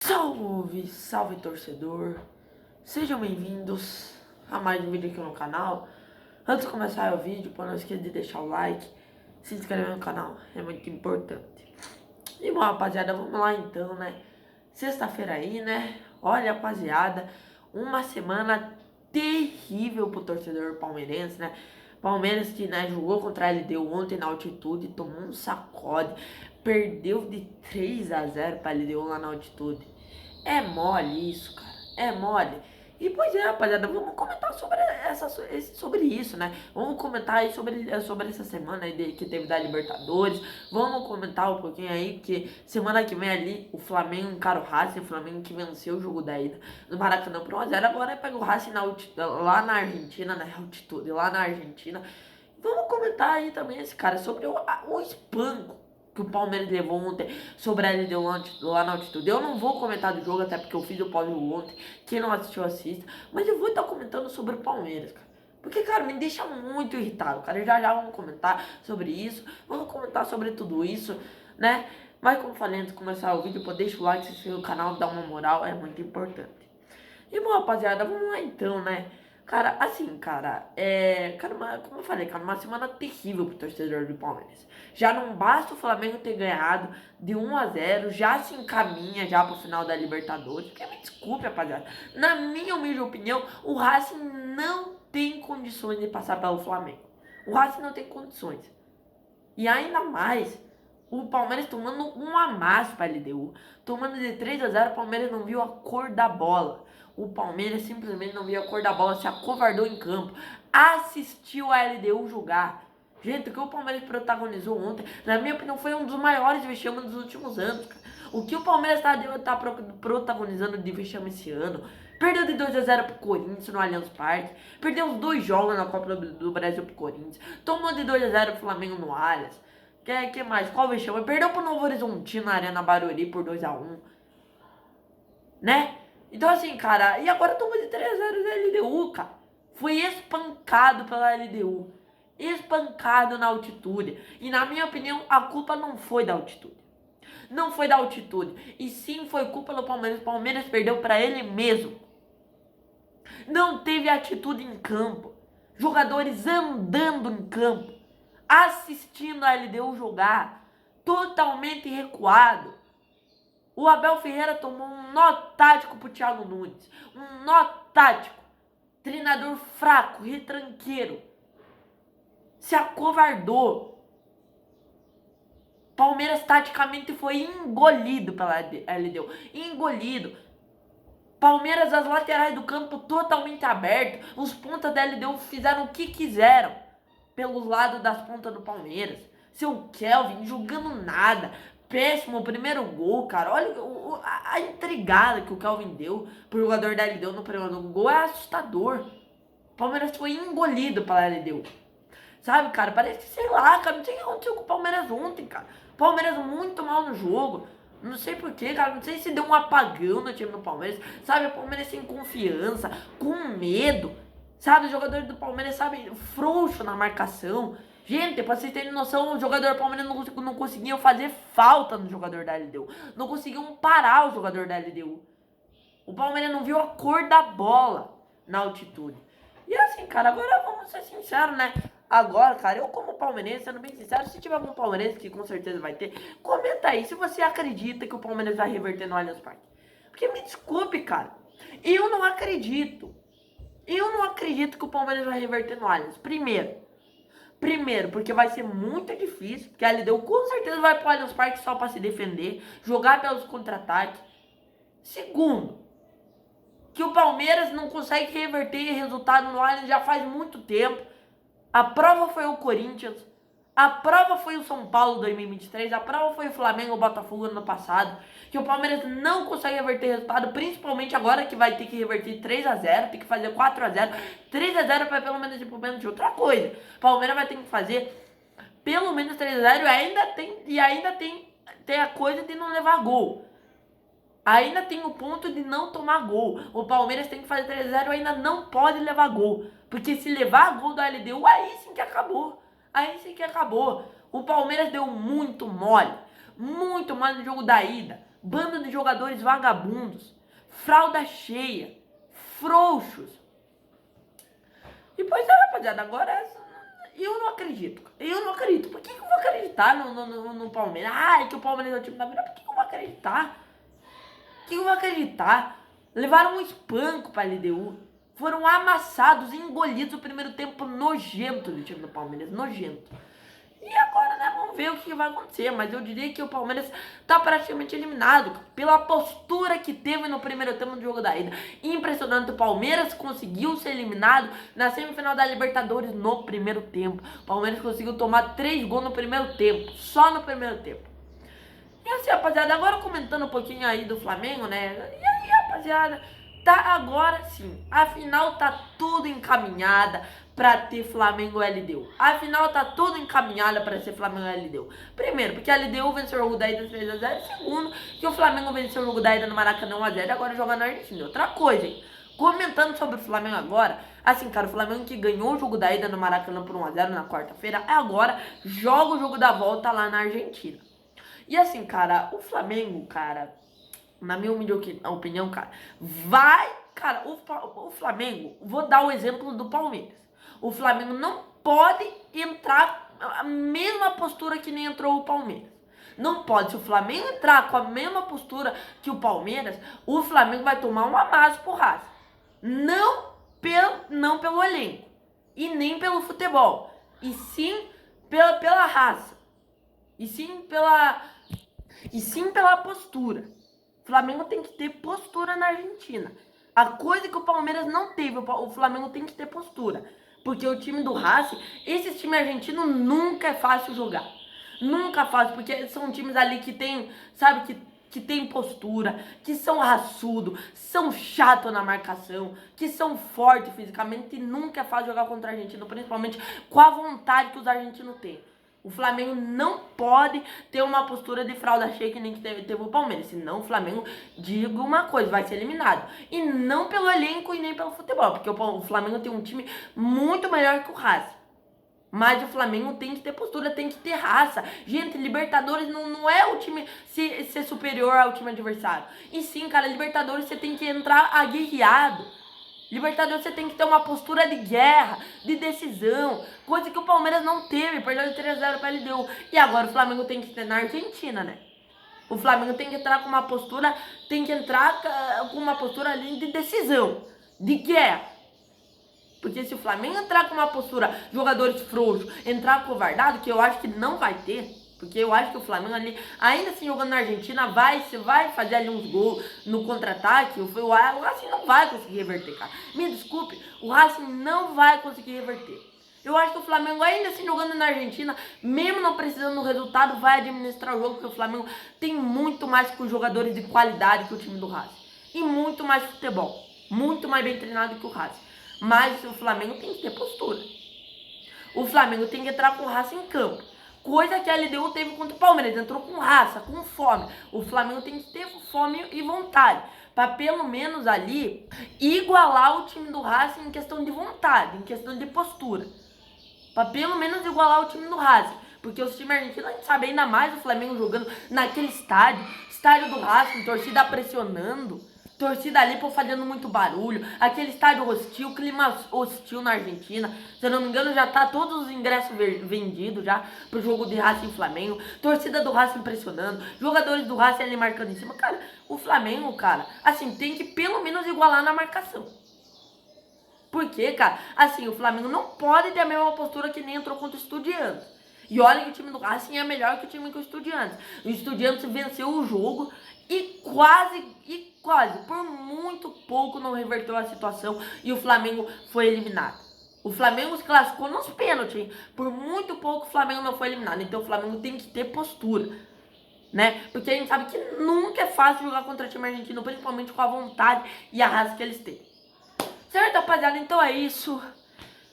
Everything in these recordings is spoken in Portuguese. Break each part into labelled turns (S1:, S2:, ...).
S1: Salve, salve torcedor, sejam bem-vindos a mais um vídeo aqui no canal. Antes de começar o vídeo, não esqueça de deixar o like, se inscrever no canal, é muito importante. E bom, rapaziada, vamos lá então, né? Sexta-feira aí, né? Olha, rapaziada, uma semana terrível pro torcedor palmeirense, né? Palmeiras que, né, jogou contra a LDU ontem na altitude, tomou um sacode, perdeu de 3-0 pra LDU lá na altitude. É mole isso, cara, é mole. E pois é, rapaziada, vamos comentar sobre isso, né? Vamos comentar aí sobre essa semana aí que teve da Libertadores. Vamos comentar um pouquinho aí, porque semana que vem ali o Flamengo encara o Racing, o Flamengo que venceu o jogo da ida no Maracanã por 1-0, agora pega o Racing lá na Argentina, na altitude, lá na Argentina. Vamos comentar aí também esse cara sobre o espanco que o Palmeiras levou ontem sobre a LDU lá na altitude. Eu não vou comentar do jogo, até porque eu fiz o pós-jogo ontem. Quem não assistiu, assista. Mas eu vou estar comentando sobre o Palmeiras, cara. Porque, cara, me deixa muito irritado, cara. Já vamos comentar sobre isso. Vamos comentar sobre tudo isso, né? Mas como falei antes de começar o vídeo, pô, deixa o like, se inscreve no canal, dá uma moral, é muito importante. E bom, rapaziada, vamos lá então, né? Cara, assim, cara, como eu falei, cara, uma semana terrível pro torcedor do Palmeiras. Já não basta o Flamengo ter ganhado de 1-0, já se encaminha já pro final da Libertadores. Porque me desculpe, rapaziada, na minha humilde opinião, o Racing não tem condições de passar pelo Flamengo. O Racing não tem condições. E ainda mais, o Palmeiras tomando um amasso para a LDU. Tomando de 3-0, o Palmeiras não viu a cor da bola. O Palmeiras simplesmente não viu a cor da bola, se acovardou em campo. Assistiu a LDU jogar. Gente, o que o Palmeiras protagonizou ontem, na minha opinião, foi um dos maiores vexames dos últimos anos, cara. O que o Palmeiras tá protagonizando de vexame esse ano. Perdeu de 2-0 pro Corinthians no Allianz Parque. Perdeu os dois jogos na Copa do Brasil pro Corinthians. Tomou de 2-0 pro Flamengo no Allianz. Que mais? Qual vexame? Perdeu pro Novo Horizontino na Arena Barueri por 2-1. Né? Então assim, cara, e agora tomou de 3-0 da LDU, cara. Foi espancado pela LDU. Espancado na altitude. E na minha opinião, a culpa não foi da altitude. Não foi da altitude. E sim foi culpa do Palmeiras. O Palmeiras perdeu pra ele mesmo. Não teve atitude em campo. Jogadores andando em campo. Assistindo a LDU jogar. Totalmente recuado. O Abel Ferreira tomou um nó tático pro Thiago Nunes. Um nó tático. Treinador fraco, retranqueiro. Se acovardou. Palmeiras taticamente foi engolido pela LDU. Engolido. Palmeiras, as laterais do campo totalmente abertas. Os pontas da LDU fizeram o que quiseram pelos lados das pontas do Palmeiras. Seu Kelvin jogando nada. Péssimo o primeiro gol, cara. Olha a intrigada que o Kelvin deu pro jogador da LDU no primeiro gol. É assustador. O Palmeiras foi engolido pela LDU. Sabe, cara? Parece que, sei lá, cara. Não sei o que aconteceu com o Palmeiras ontem, cara. Palmeiras muito mal no jogo. Não sei porquê, cara. Não sei se deu um apagão no time do Palmeiras. Sabe, o Palmeiras sem confiança, com medo. Sabe, os jogadores do Palmeiras, sabe, frouxo na marcação. Gente, pra vocês terem noção, o jogador do Palmeiras não conseguiam fazer falta no jogador da LDU. Não conseguiam parar o jogador da LDU. O Palmeiras não viu a cor da bola na altitude. E assim, cara, agora vamos ser sinceros, né? Agora, cara, eu como palmeirense, sendo bem sincero, se tiver algum palmeirense, que com certeza vai ter, comenta aí se você acredita que o Palmeiras vai reverter no Allianz Parque. Porque me desculpe, cara, eu não acredito. Eu não acredito que o Palmeiras vai reverter no Allianz. Primeiro, porque vai ser muito difícil, porque a LDU com certeza vai pro Allianz Parque só pra se defender, jogar pelos contra-ataques. Segundo, que o Palmeiras não consegue reverter resultado no Allianz já faz muito tempo. A prova foi o Corinthians, a prova foi o São Paulo 2023, a prova foi o Flamengo e o Botafogo ano passado, que o Palmeiras não consegue reverter resultado, principalmente agora que vai ter que reverter 3-0, tem que fazer 4-0, 3-0 para pelo menos ir pro pênalti. Outra coisa, o Palmeiras vai ter que fazer pelo menos 3-0 e ainda tem a coisa de não levar gol. Ainda tem o ponto de não tomar gol. O Palmeiras tem que fazer 3-0 e ainda não pode levar gol. Porque se levar gol da LDU, aí sim que acabou. Aí sim que acabou. O Palmeiras deu muito mole no jogo da ida. Bando de jogadores vagabundos, fralda cheia, frouxos. E pois é, rapaziada, agora eu não acredito. Eu não acredito. Por que eu vou acreditar no Palmeiras? Ah, é que o Palmeiras é o time da vida. Por que eu vou acreditar? Por que eu vou acreditar? Levaram um espanco pra LDU. Foram amassados, engolidos o primeiro tempo nojento do time do Palmeiras. Nojento. E agora, né, vamos ver o que vai acontecer. Mas eu diria que o Palmeiras tá praticamente eliminado pela postura que teve no primeiro tempo do jogo da ida. Impressionante, o Palmeiras conseguiu ser eliminado na semifinal da Libertadores no primeiro tempo. O Palmeiras conseguiu tomar 3 gols no primeiro tempo, só no primeiro tempo. E assim, rapaziada, agora comentando um pouquinho aí do Flamengo, né? E aí, rapaziada, tá agora sim, a final tá tudo encaminhada pra ter Flamengo e LDU. A final tá tudo encaminhada pra ser Flamengo e LDU. Primeiro, porque a LDU venceu o jogo da ida 3-0. Segundo, que o Flamengo venceu o jogo da ida no Maracanã 1-0 e agora joga na Argentina. Outra coisa, hein? Comentando sobre o Flamengo agora, assim, cara, o Flamengo que ganhou o jogo da ida no Maracanã por 1-0 na quarta-feira, agora joga o jogo da volta lá na Argentina. E assim, cara, o Flamengo, cara, na minha humilde opinião, cara, vai, cara, o Flamengo, vou dar o exemplo do Palmeiras. O Flamengo não pode entrar a mesma postura que nem entrou o Palmeiras. Não pode. Se o Flamengo entrar com a mesma postura que o Palmeiras, o Flamengo vai tomar um amasso por raça. Não pelo elenco e nem pelo futebol, e sim pela raça. E sim pela postura. O Flamengo tem que ter postura na Argentina. A coisa que o Palmeiras não teve, o Flamengo tem que ter postura. Porque o time do Racing, esse time argentino nunca é fácil jogar. Nunca é fácil, porque são times ali que tem, sabe, que tem postura, que são raçudo, são chato na marcação, que são fortes fisicamente e nunca é fácil jogar contra o argentino, principalmente com a vontade que os argentinos têm. O Flamengo não pode ter uma postura de fralda cheia que nem que teve o Palmeiras. Senão o Flamengo, digo uma coisa, vai ser eliminado. E não pelo elenco e nem pelo futebol. Porque o Flamengo tem um time muito melhor que o Racing. Mas o Flamengo tem que ter postura, tem que ter raça. Gente, Libertadores não é o time ser superior ao time adversário. E sim, cara, Libertadores você tem que entrar aguerreado. Libertadores você tem que ter uma postura de guerra, de decisão, coisa que o Palmeiras não teve, perdeu de 3-0 para LDU. E agora o Flamengo tem que ter na Argentina, né? O Flamengo tem que entrar com uma postura, ali de decisão, de guerra. Porque se o Flamengo entrar com uma postura, jogadores frouxos, entrar covardado, que eu acho que não vai ter, porque eu acho que o Flamengo ali, ainda assim jogando na Argentina, vai fazer ali uns gols no contra-ataque. O Racing não vai conseguir reverter, cara. Me desculpe, o Racing não vai conseguir reverter. Eu acho que o Flamengo, ainda assim jogando na Argentina, mesmo não precisando do resultado, vai administrar o jogo, porque o Flamengo tem muito mais que os jogadores de qualidade que o time do Racing. E muito mais futebol. Muito mais bem treinado que o Racing. Mas o Flamengo tem que ter postura. O Flamengo tem que entrar com raça em campo. Coisa que a LDU teve contra o Palmeiras. Entrou com raça, com fome. O Flamengo tem que ter fome e vontade. Para pelo menos ali igualar o time do Racing em questão de vontade, em questão de postura. Para pelo menos igualar o time do Racing. Porque os times argentinos, a gente sabe ainda mais o Flamengo jogando naquele estádio. Estádio do Racing, torcida pressionando. Torcida ali fazendo muito barulho, aquele estádio hostil, clima hostil na Argentina. Se eu não me engano, já tá todos os ingressos vendidos já pro jogo de Racing e Flamengo. Torcida do Racing impressionando, jogadores do Racing ali marcando em cima. Cara, o Flamengo, cara, assim, tem que pelo menos igualar na marcação. Porque, cara, assim, o Flamengo não pode ter a mesma postura que nem entrou contra o Estudiantes. E olha que o time do Racing é melhor que o time que o Estudiantes. O Estudiantes venceu o jogo e quase, por muito pouco não reverteu a situação e o Flamengo foi eliminado. O Flamengo se classificou nos pênaltis, hein? Por muito pouco o Flamengo não foi eliminado. Então o Flamengo tem que ter postura, né? Porque a gente sabe que nunca é fácil jogar contra o time argentino, principalmente com a vontade e a raça que eles têm. Certo, rapaziada? Então é isso.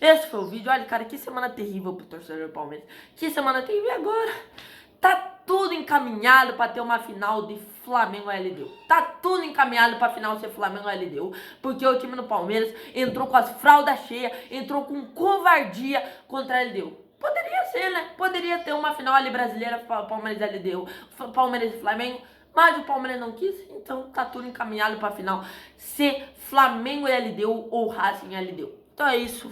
S1: Esse foi o vídeo. Olha, cara, que semana terrível pro torcedor do Palmeiras. Que semana terrível. E agora? Tá tudo encaminhado para ter uma final de Flamengo e LDU. Tá tudo encaminhado para final ser Flamengo e LDU, porque o time do Palmeiras entrou com as fraldas cheias, entrou com covardia contra a LDU. Poderia ser, né? Poderia ter uma final ali brasileira, Palmeiras e LDU, Palmeiras e Flamengo, Mas o Palmeiras não quis, então tá tudo encaminhado pra final. Se Flamengo e LDU ou Racing e LDU. Então é isso.